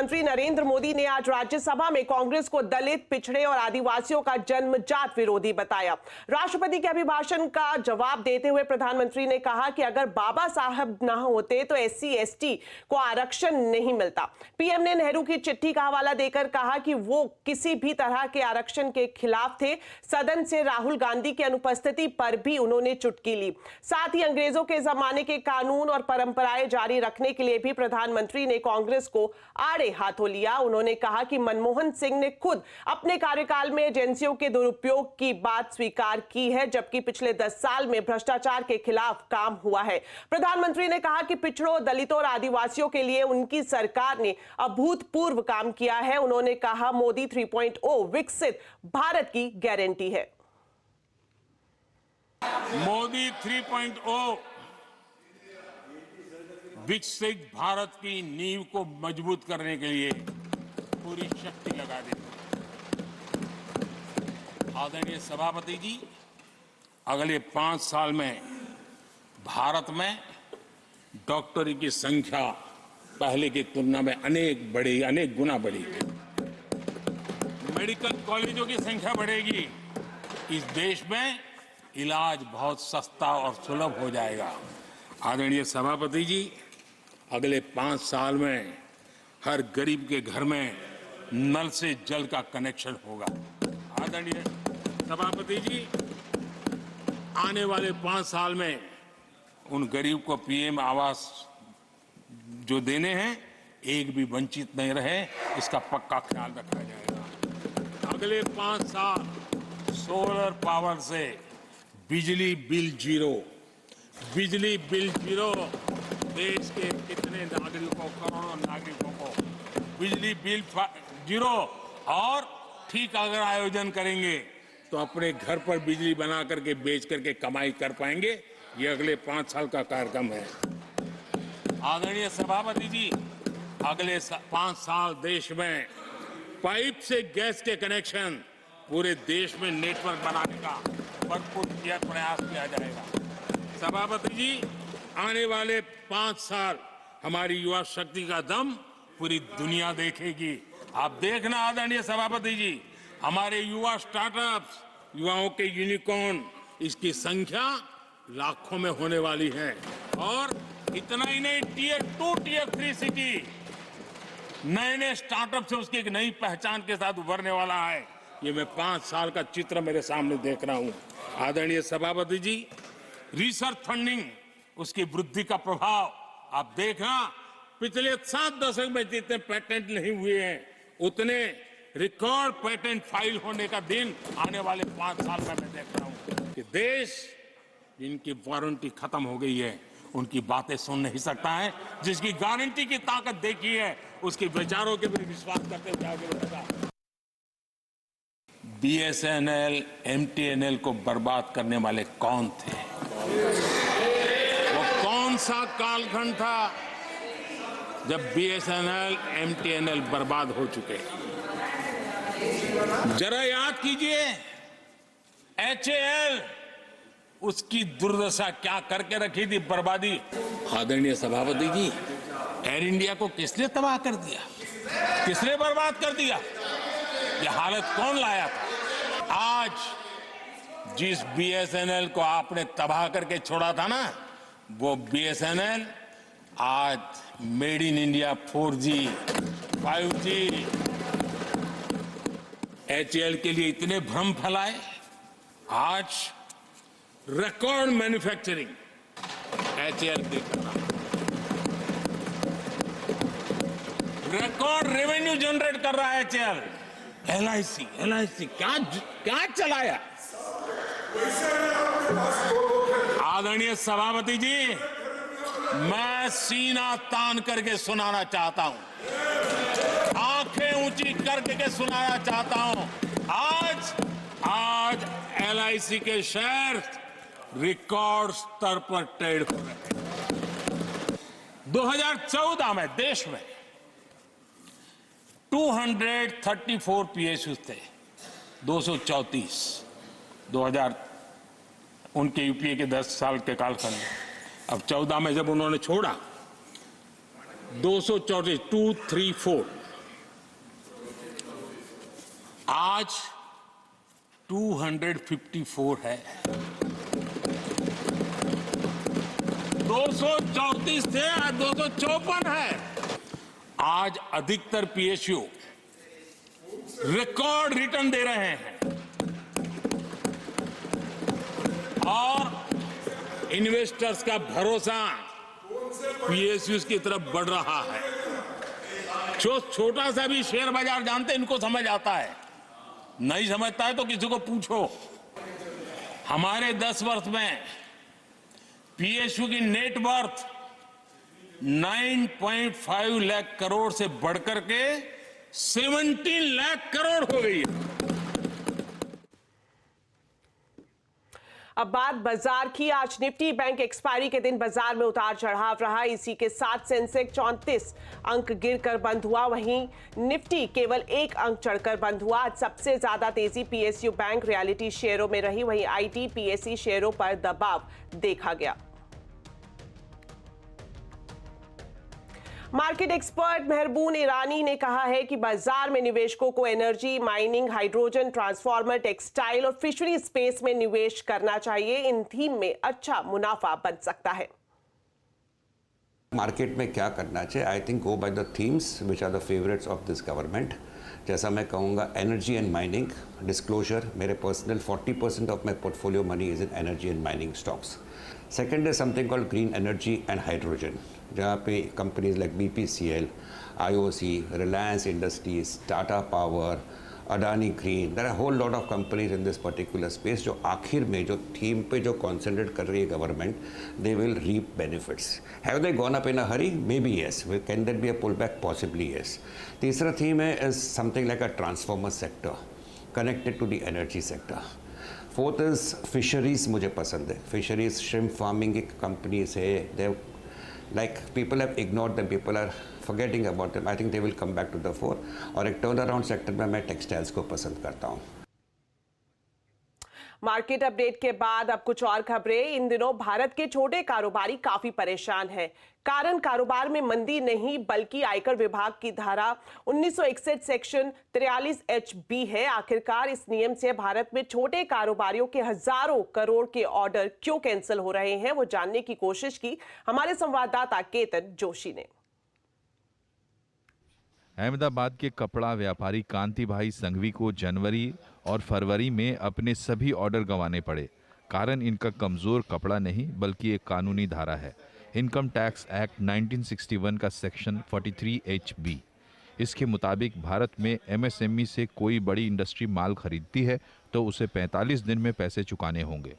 प्रधानमंत्री नरेंद्र मोदी ने आज राज्यसभा में कांग्रेस को दलित, पिछड़े और आदिवासियों का जन्मजात विरोधी बताया। राष्ट्रपति के अभिभाषण का जवाब देते हुए प्रधानमंत्री ने कहा कि अगर बाबा साहब न होते तो SC/ST को आरक्षण नहीं मिलता। पीएम ने नेहरू की चिट्ठी का हवाला देकर कहा कि वो किसी भी तरह के आरक्षण के खिलाफ थे। सदन से राहुल गांधी की अनुपस्थिति पर भी उन्होंने चुटकी ली। साथ ही अंग्रेजों के जमाने के कानून और परंपराएं जारी रखने के लिए भी प्रधानमंत्री ने कांग्रेस को आड़े हाथों लिया। उन्होंने कहा कि मनमोहन सिंह ने खुद अपने कार्यकाल में एजेंसियों के दुरुपयोग की बात स्वीकार की है, जबकि पिछले 10 साल में भ्रष्टाचार के खिलाफ काम हुआ है। प्रधानमंत्री ने कहा कि पिछड़ों, दलितों और आदिवासियों के लिए उनकी सरकार ने अभूतपूर्व काम किया है। उन्होंने कहा मोदी 3.0 विकसित भारत की गारंटी है। मोदी 3.0 विकसित भारत की नींव को मजबूत करने के लिए पूरी शक्ति लगा देंगे। आदरणीय सभापति जी, अगले 5 साल में भारत में डॉक्टरी की संख्या पहले की तुलना में अनेक गुना बढ़ेगी। मेडिकल कॉलेजों की संख्या बढ़ेगी। इस देश में इलाज बहुत सस्ता और सुलभ हो जाएगा। आदरणीय सभापति जी, अगले 5 साल में हर गरीब के घर में नल से जल का कनेक्शन होगा। आदरणीय सभापति जी, आने वाले 5 साल में उन गरीब को PM आवास जो देने हैं, एक भी वंचित नहीं रहे, इसका पक्का ख्याल रखा जाएगा। अगले 5 साल सोलर पावर से बिजली बिल जीरो। बिजली बिल जीरो। देश के कितने नागरिकों, करोड़ों नागरिकों को बिजली बिल जीरो। और ठीक अगर आयोजन करेंगे तो अपने घर पर बिजली बना करके बेच करके कमाई कर पाएंगे। ये अगले 5 साल का कार्यक्रम है। आदरणीय सभापति जी, अगले 5 साल देश में पाइप से गैस के कनेक्शन पूरे देश में नेटवर्क बनाने का भरपूर प्रयास किया जाएगा। सभापति जी, आने वाले 5 साल हमारी युवा शक्ति का दम पूरी दुनिया देखेगी। आप देखना आदरणीय सभापति जी, हमारे युवा स्टार्टअप्स, युवाओं के यूनिकॉर्न, इसकी संख्या लाखों में होने वाली है। और इतना ही नहीं, Tier 2, Tier 3 सिटी नए स्टार्टअप से उसकी एक नई पहचान के साथ उभरने वाला है। ये मैं 5 साल का चित्र मेरे सामने देख रहा हूं। आदरणीय सभापति जी, रिसर्च फंडिंग, उसकी वृद्धि का प्रभाव आप देखना। पिछले 7 दशक में जितने पेटेंट नहीं हुए हैं, उतने रिकॉर्ड पेटेंट फाइल होने का दिन आने वाले 5 साल में मैं देख रहा हूं कि देश जिनकी वारंटी खत्म हो गई है, उनकी बातें सुन नहीं सकता है। जिसकी गारंटी की ताकत देखी है, उसके विचारों के भी विश्वास करते हुए आगे बढ़ेगा। BSNL, MTNL को बर्बाद करने वाले कौन थे? वो कौन सा कालखंड था जब BSNL, MTNL बर्बाद हो चुके? जरा याद कीजिए, HAL, उसकी दुर्दशा क्या करके रखी थी, बर्बादी। आदरणीय सभापति जी, एयर इंडिया को किसने तबाह कर दिया? किसने बर्बाद कर दिया? ये हालत कौन लाया था? आज जिस BSNL को आपने तबाह करके छोड़ा था ना, वो BSNL आज made in India 4G, 5G, HAL के लिए इतने भ्रम फैलाए। आज रिकॉर्ड मैन्युफैक्चरिंग HAL के कर रहा है, रिकॉर्ड रेवेन्यू जनरेट कर रहा है HAL। LIC क्या चलाया? आदरणीय सभापति जी, मैं सीना तान करके सुनाना चाहता हूं, आंखें ऊंची करके सुनाना चाहता हूं। आज LIC के शेयर रिकॉर्ड स्तर पर ट्रेड हो रहे हैं। 2014 में देश में 234 PSUs थे, 234 2000 उनके UPA के 10 साल के कालखंड में। अब 14 में जब उन्होंने छोड़ा, 234 आज 254 है। 234 थे, आज 254 है। आज अधिकतर पीएसयू रिकॉर्ड रिटर्न दे रहे हैं और इन्वेस्टर्स का भरोसा पीएसयूज की तरफ बढ़ रहा है। जो छोटा सा भी शेयर बाजार जानते हैं, इनको समझ आता है। नहीं समझता है तो किसी को पूछो। हमारे 10 वर्ष में पीएसयू की नेट वर्थ 9.5 लाख करोड़ से बढ़कर के 17 लाख करोड़ हो गई है। अब बात बाजार की। आज निफ्टी बैंक एक्सपायरी के दिन बाजार में उतार चढ़ाव रहा। इसी के साथ सेंसेक्स 34 अंक गिरकर बंद हुआ, वहीं निफ्टी केवल 1 अंक चढ़कर बंद हुआ। आज सबसे ज्यादा तेजी पीएसयू बैंक रियलिटी शेयरों में रही, वहीं आईटी पीएसई शेयरों पर दबाव देखा गया। मार्केट एक्सपर्ट मेहरबून ईरानी ने कहा है कि बाजार में निवेशकों को energy, mining, hydrogen, transformer, textile और फिशरी स्पेस में निवेश करना चाहिए। इन थीम में अच्छा मुनाफा बन सकता है। मार्केट में क्या करना चाहिए? I think go by the themes which are the favourites of this government. जैसा मैं कहूँगा, एनर्जी एंड माइनिंग। डिस्क्लोजर, मेरे personal 40% of my portfolio money is in energy and mining stocks. Second is something called green energy and hydrogen, जहाँ पे companies like BPCL, IOC, Reliance Industries, Tata power, Adani green, there are whole lot of companies in this particular space जो आखिर में जो theme पे जो concentrate कर रही है government, they will reap benefits. Have they gone up in a hurry? May be yes. Can there be a pull back? Possibly yes. तीसरा थीम है is something like a transformer sector connected to the energy sector. Fourth is fisheries, मुझे पसंद है। Fisheries, shrimp farming की companies है, they like people have ignored them, people are forgetting about them. I think they will come back to the fore. और एक turn around sector में मैं textiles को पसंद करता हूँ। मार्केट अपडेट के बाद अब कुछ और खबरें। इन दिनों भारत के छोटे कारोबारी काफी परेशान हैं। कारण कारोबार में मंदी नहीं बल्कि आयकर विभाग की धारा 1961 सेक्शन 43H(b) है। आखिरकार इस नियम से भारत में छोटे कारोबारियों के हजारों करोड़ के ऑर्डर क्यों कैंसिल हो रहे हैं, वो जानने की कोशिश की हमारे संवाददाता केतन जोशी ने। अहमदाबाद के कपड़ा व्यापारी कांति भाई संघवी को जनवरी और फरवरी में अपने सभी ऑर्डर गंवाने पड़े। कारण इनका कमजोर कपड़ा नहीं बल्कि एक कानूनी धारा है, इनकम टैक्स एक्ट 1961 का सेक्शन 43H(b). इसके मुताबिक भारत में MSME से कोई बड़ी इंडस्ट्री माल खरीदती है तो उसे 45 दिन में पैसे चुकाने होंगे।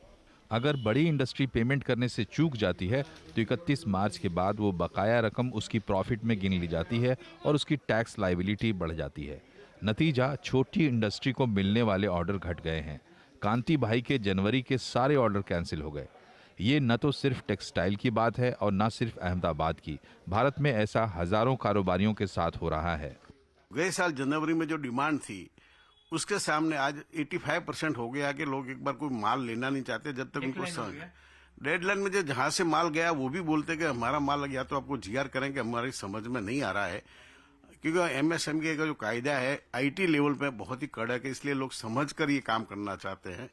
अगर बड़ी इंडस्ट्री पेमेंट करने से चूक जाती है तो 31 मार्च के बाद वो बकाया रकम उसकी प्रॉफिट में गिन ली जाती है और उसकी टैक्स लायबिलिटी बढ़ जाती है। नतीजा, छोटी इंडस्ट्री को मिलने वाले ऑर्डर घट गए हैं। कांति भाई के जनवरी के सारे ऑर्डर कैंसिल हो गए। ये न तो सिर्फ टेक्सटाइल की बात है और न सिर्फ अहमदाबाद की, भारत में ऐसा हजारों कारोबारियों के साथ हो रहा है। गए साल जनवरी में जो डिमांड थी उसके सामने आज 85% हो गया कि लोग एक बार कोई माल लेना नहीं चाहते जब तक उनको समझ। डेडलाइन में जो जहां से माल गया वो भी बोलते कि हमारा माल या तो आपको GR करेंगे, हमारी समझ में नहीं आ रहा है। क्योंकि MSME का जो कायदा है IT लेवल पे बहुत ही कड़क है, इसलिए लोग समझ कर ये काम करना चाहते हैं।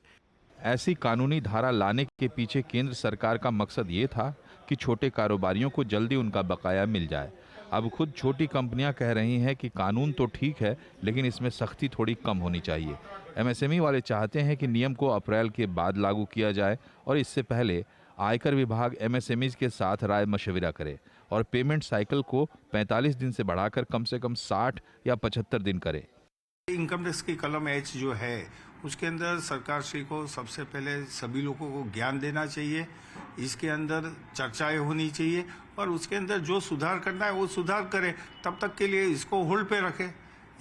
ऐसी कानूनी धारा लाने के पीछे केंद्र सरकार का मकसद ये था कि छोटे कारोबारियों को जल्दी उनका बकाया मिल जाए। अब खुद छोटी कंपनियां कह रही हैं कि कानून तो ठीक है लेकिन इसमें सख्ती थोड़ी कम होनी चाहिए। MSME वाले चाहते हैं कि नियम को अप्रैल के बाद लागू किया जाए और इससे पहले आयकर विभाग MSMEs के साथ राय मशविरा करे और पेमेंट साइकिल को 45 दिन से बढ़ाकर कम से कम 60 या 75 दिन करे। इनकम टैक्स की कलम H जो है उसके अंदर सरकार श्री को सबसे पहले सभी लोगों को ज्ञान देना चाहिए, इसके अंदर चर्चाएं होनी चाहिए और उसके अंदर जो सुधार करना है वो सुधार करें। तब तक के लिए इसको होल्ड पे रखें।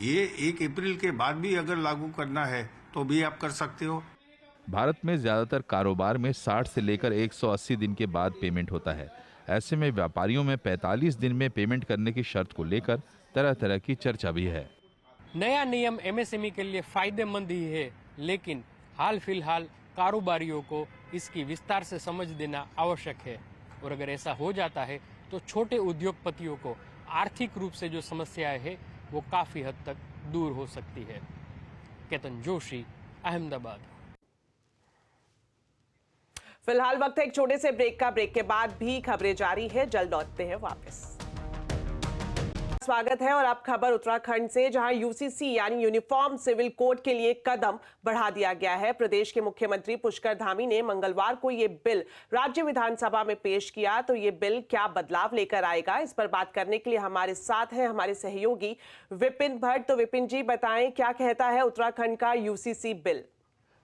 ये 1 अप्रैल के बाद भी अगर लागू करना है तो भी आप कर सकते हो। भारत में ज्यादातर कारोबार में 60 से लेकर 180 दिन के बाद पेमेंट होता है। ऐसे में व्यापारियों में 45 दिन में पेमेंट करने की शर्त को लेकर तरह तरह की चर्चा भी है। नया नियम MSME के लिए फायदेमंद ही है, लेकिन हाल फिलहाल कारोबारियों को इसकी विस्तार से समझ देना आवश्यक है और अगर ऐसा हो जाता है तो छोटे उद्योगपतियों को आर्थिक रूप से जो समस्याएं है वो काफी हद तक दूर हो सकती है। केतन जोशी, अहमदाबाद। फिलहाल वक्त है एक छोटे से ब्रेक का। ब्रेक के बाद भी खबरें जारी है, जल्द लौटते हैं वापस। स्वागत है और अब खबर उत्तराखंड से, जहां यूसीसी यानी यूनिफॉर्म सिविल कोड के लिए कदम बढ़ा दिया गया है। प्रदेश के मुख्यमंत्री पुष्कर धामी ने मंगलवार को ये बिल राज्य विधानसभा में पेश किया। तो ये बिल क्या बदलाव लेकर आएगा, इस पर बात करने के लिए हमारे साथ हैं हमारे सहयोगी विपिन भट्ट। तो विपिन जी बताएं, क्या कहता है उत्तराखंड का यूसीसी बिल?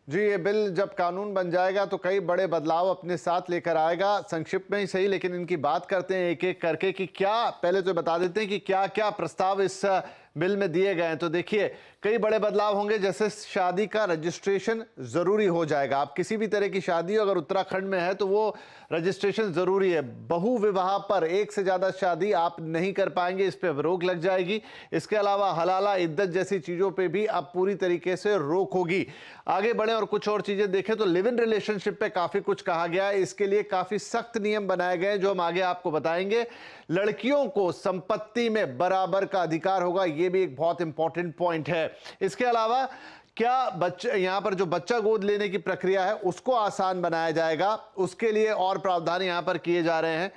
जी, ये बिल जब कानून बन जाएगा तो कई बड़े बदलाव अपने साथ लेकर आएगा। संक्षिप्त में ही सही, लेकिन इनकी बात करते हैं एक एक करके कि क्या, पहले तो बता देते हैं कि क्या क्या प्रस्ताव इस बिल में दिए गए हैं। तो देखिए, कई बड़े बदलाव होंगे, जैसे शादी का रजिस्ट्रेशन जरूरी हो जाएगा। आप किसी भी तरह की शादी अगर उत्तराखंड में है तो वो रजिस्ट्रेशन जरूरी है। बहु विवाह पर एक से ज्यादा शादी आप नहीं कर पाएंगे, इस पे रोक लग जाएगी। इसके अलावा हलाला, इद्दत जैसी चीजों पे भी अब पूरी तरीके से रोक होगी। आगे बढ़े और कुछ और चीजें देखें तो लिव इन रिलेशनशिप पे काफी कुछ कहा गया है। इसके लिए काफी सख्त नियम बनाए गए हैं, जो हम आगे आपको बताएंगे। लड़कियों को संपत्ति में बराबर का अधिकार होगा, ये भी एक बहुत इंपॉर्टेंट पॉइंट है। इसके अलावा क्या बच्चे, यहां पर जो बच्चा गोद लेने की प्रक्रिया है उसको आसान बनाया जाएगा, उसके लिए और प्रावधान यहां पर किए जा रहे हैं।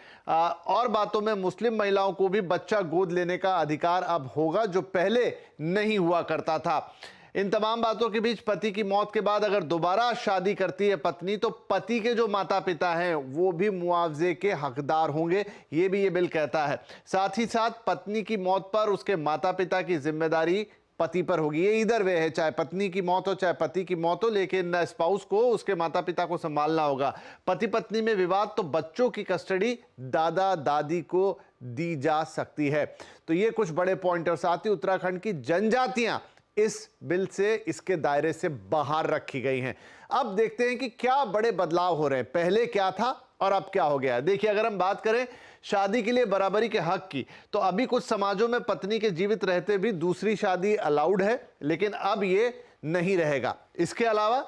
और बातों में मुस्लिम महिलाओं को भी बच्चा गोद लेने का अधिकार अब होगा, जो पहले नहीं हुआ करता था। इन तमाम बातों के बीच पति की मौत के बाद अगर दोबारा शादी करती है पत्नी, तो पति के जो माता पिता हैं वो भी मुआवजे के हकदार होंगे, ये भी ये बिल कहता है। साथ ही साथ पत्नी की मौत पर उसके माता पिता की जिम्मेदारी पति पर होगी। ये इधर वे है, चाहे पत्नी की मौत हो चाहे पति की मौत हो, लेकिन स्पाउस को उसके माता पिता को संभालना होगा। पति पत्नी में विवाद तो बच्चों की कस्टडी दादा दादी को दी जा सकती है। तो ये कुछ बड़े पॉइंट, और साथ ही उत्तराखंड की जनजातियां इस बिल से, इसके दायरे से बाहर रखी गई हैं। अब देखते हैं कि क्या बड़े बदलाव हो रहे हैं, पहले क्या था और अब क्या हो गया है। देखिए, अगर हम बात करें शादी के लिए बराबरी के हक की, तो अभी कुछ समाजों में पत्नी के जीवित रहते भी दूसरी शादी अलाउड है, लेकिन अब ये नहीं रहेगा। इसके अलावा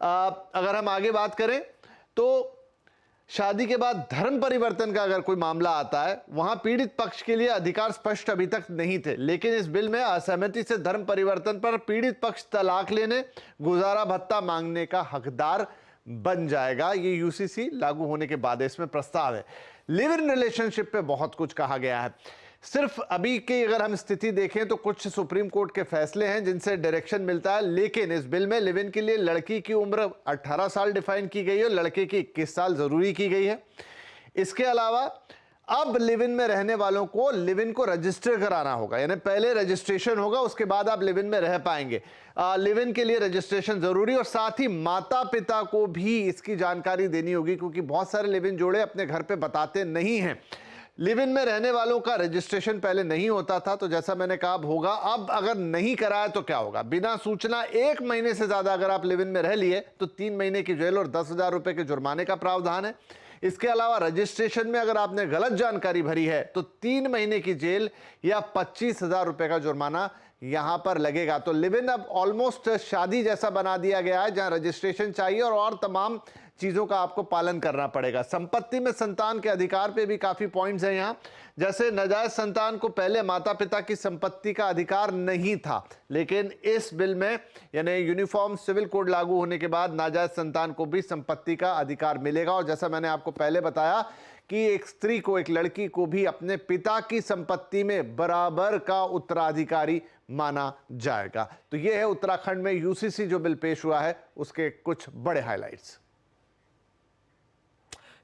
अगर हम आगे बात करें तो शादी के बाद धर्म परिवर्तन का अगर कोई मामला आता है, वहां पीड़ित पक्ष के लिए अधिकार स्पष्ट अभी तक नहीं थे, लेकिन इस बिल में असहमति से धर्म परिवर्तन पर पीड़ित पक्ष तलाक लेने, गुजारा भत्ता मांगने का हकदार बन जाएगा। ये यूसीसी लागू होने के बाद इसमें प्रस्ताव है। लिव इन रिलेशनशिप पे बहुत कुछ कहा गया है। सिर्फ अभी की अगर हम स्थिति देखें तो कुछ सुप्रीम कोर्ट के फैसले हैं जिनसे डायरेक्शन मिलता है, लेकिन इस बिल में लिव इन के लिए लड़की की उम्र 18 साल डिफाइन की गई है, लड़के की 21 साल जरूरी की गई है। इसके अलावा अब लिव इन में रहने वालों को लिव इन को रजिस्टर कराना होगा, यानी पहले रजिस्ट्रेशन होगा, उसके बाद आप लिव इन में रह पाएंगे। लिव इन के लिए रजिस्ट्रेशन जरूरी, और साथ ही माता पिता को भी इसकी जानकारी देनी होगी, क्योंकि बहुत सारे लिव इन जोड़े अपने घर पे बताते नहीं हैं। लिव इन में रहने वालों का रजिस्ट्रेशन पहले नहीं होता था, तो जैसा मैंने कहा अब होगा। अब अगर नहीं कराया तो क्या होगा, बिना सूचना 1 महीने से ज्यादा अगर आप लिव इन में रह लिए तो 3 महीने की जेल और 10,000 रुपए के जुर्माने का प्रावधान है। इसके अलावा रजिस्ट्रेशन में अगर आपने गलत जानकारी भरी है तो 3 महीने की जेल या 25,000 रुपए का जुर्माना यहां पर लगेगा। तो लिव इन अब ऑलमोस्ट शादी जैसा बना दिया गया है, जहां रजिस्ट्रेशन चाहिए और तमाम चीजों का आपको पालन करना पड़ेगा। संपत्ति में संतान के अधिकार पे भी काफी पॉइंट्स हैं यहां, जैसे नाजायज संतान को पहले माता पिता की संपत्ति का अधिकार नहीं था, लेकिन इस बिल में यानी यूनिफॉर्म सिविल कोड लागू होने के बाद नाजायज संतान को भी संपत्ति का अधिकार मिलेगा। और जैसा मैंने आपको पहले बताया कि एक स्त्री को, एक लड़की को भी अपने पिता की संपत्ति में बराबर का उत्तराधिकारी माना जाएगा। तो यह है उत्तराखंड में यूसीसी जो बिल पेश हुआ है उसके कुछ बड़े हाइलाइट्स।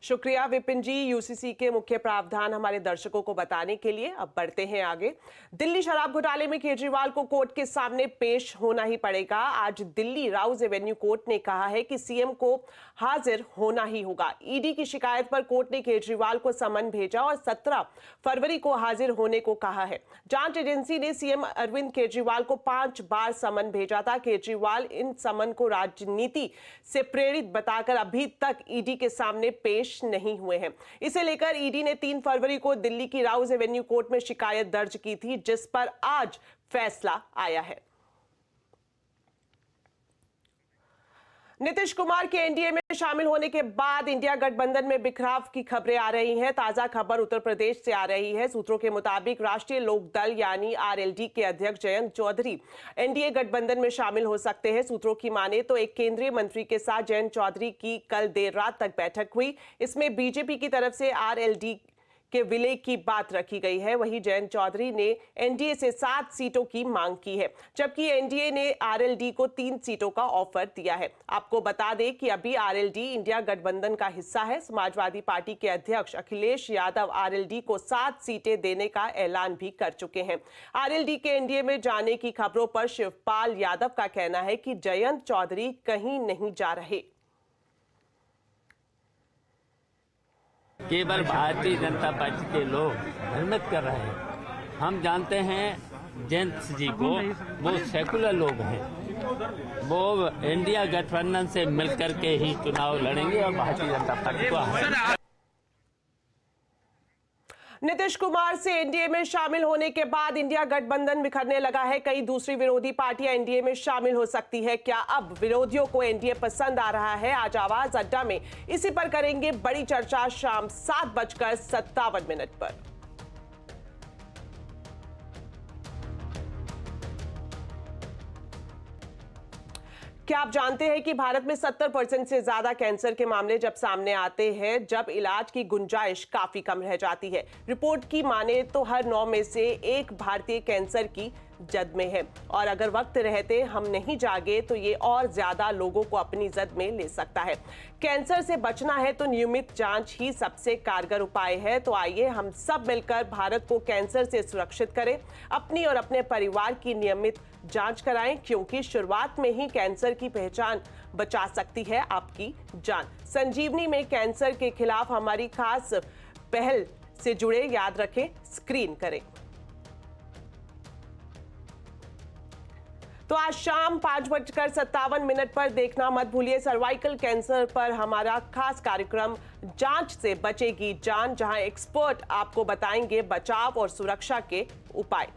शुक्रिया विपिन जी, यूसीसी के मुख्य प्रावधान हमारे दर्शकों को बताने के लिए। अब बढ़ते हैं आगे। दिल्ली शराब घोटाले में केजरीवाल को कोर्ट के सामने पेश होना ही पड़ेगा। आज दिल्ली राउज एवेन्यू कोर्ट ने कहा है कि सीएम को हाजिर होना ही होगा। ईडी की शिकायत पर कोर्ट ने केजरीवाल को समन भेजा और 17 फरवरी को हाजिर होने को कहा है। जांच एजेंसी ने सीएम अरविंद केजरीवाल को 5 बार समन भेजा था। केजरीवाल इन समन को राजनीति से प्रेरित बताकर अभी तक ईडी के सामने पेश नहीं हुए हैं। इसे लेकर ईडी ने 3 फरवरी को दिल्ली की राउज एवेन्यू कोर्ट में शिकायत दर्ज की थी, जिस पर आज फैसला आया है। नीतीश कुमार के एनडीए में शामिल होने के बाद इंडिया गठबंधन में बिखराव की खबरें आ रही हैं। ताजा खबर उत्तर प्रदेश से आ रही है। सूत्रों के मुताबिक राष्ट्रीय लोक दल यानी आरएलडी के अध्यक्ष जयंत चौधरी एनडीए गठबंधन में शामिल हो सकते हैं। सूत्रों की माने तो एक केंद्रीय मंत्री के साथ जयंत चौधरी की कल देर रात तक बैठक हुई। इसमें बीजेपी की तरफ से आरएलडी के विलय की बात रखी गई है। वहीं जयंत चौधरी ने एनडीए से 7 सीटों की मांग की है, जबकि एनडीए ने आरएलडी को 3 सीटों का ऑफर दिया है। आपको बता दें कि अभी आरएलडी इंडिया गठबंधन का हिस्सा है। समाजवादी पार्टी के अध्यक्ष अखिलेश यादव आरएलडी को 7 सीटें देने का ऐलान भी कर चुके हैं। आरएलडी के एनडीए में जाने की खबरों पर शिवपाल यादव का कहना है कि जयंत चौधरी कहीं नहीं जा रहे। केवल भारतीय जनता पार्टी के लोग भ्रमित कर रहे हैं। हम जानते हैं जयंत जी को, वो सेकुलर लोग हैं। वो इंडिया गठबंधन से मिलकर के ही चुनाव लड़ेंगे और भारतीय जनता पार्टी को हराएंगे। नीतीश कुमार से एनडीए में शामिल होने के बाद इंडिया गठबंधन बिखरने लगा है। कई दूसरी विरोधी पार्टियां एनडीए में शामिल हो सकती है। क्या अब विरोधियों को एनडीए पसंद आ रहा है? आज आवाज अड्डा में इसी पर करेंगे बड़ी चर्चा शाम 7:57 पर। क्या आप जानते हैं कि भारत में 70% से ज्यादा कैंसर के मामले जब सामने आते हैं जब इलाज की गुंजाइश काफी कम रह जाती है। रिपोर्ट की माने तो हर 9 में से 1 भारतीय कैंसर की जद में है, और अगर वक्त रहते हम नहीं जागे तो ये और ज्यादा लोगों को अपनी जद में ले सकता है। कैंसर से बचना है तो नियमित जांच ही सबसे कारगर उपाय है। तो आइए हम सब मिलकर भारत को कैंसर से सुरक्षित करें। अपनी और अपने परिवार की नियमित जांच कराएं, क्योंकि शुरुआत में ही कैंसर की पहचान बचा सकती है आपकी जान। संजीवनी में कैंसर के खिलाफ हमारी खास पहल से जुड़े याद रखें, स्क्रीन करें। तो आज शाम 5:57 पर देखना मत भूलिए सर्वाइकल कैंसर पर हमारा खास कार्यक्रम जांच से बचेगी जान, जहां एक्सपर्ट आपको बताएंगे बचाव और सुरक्षा के उपाय।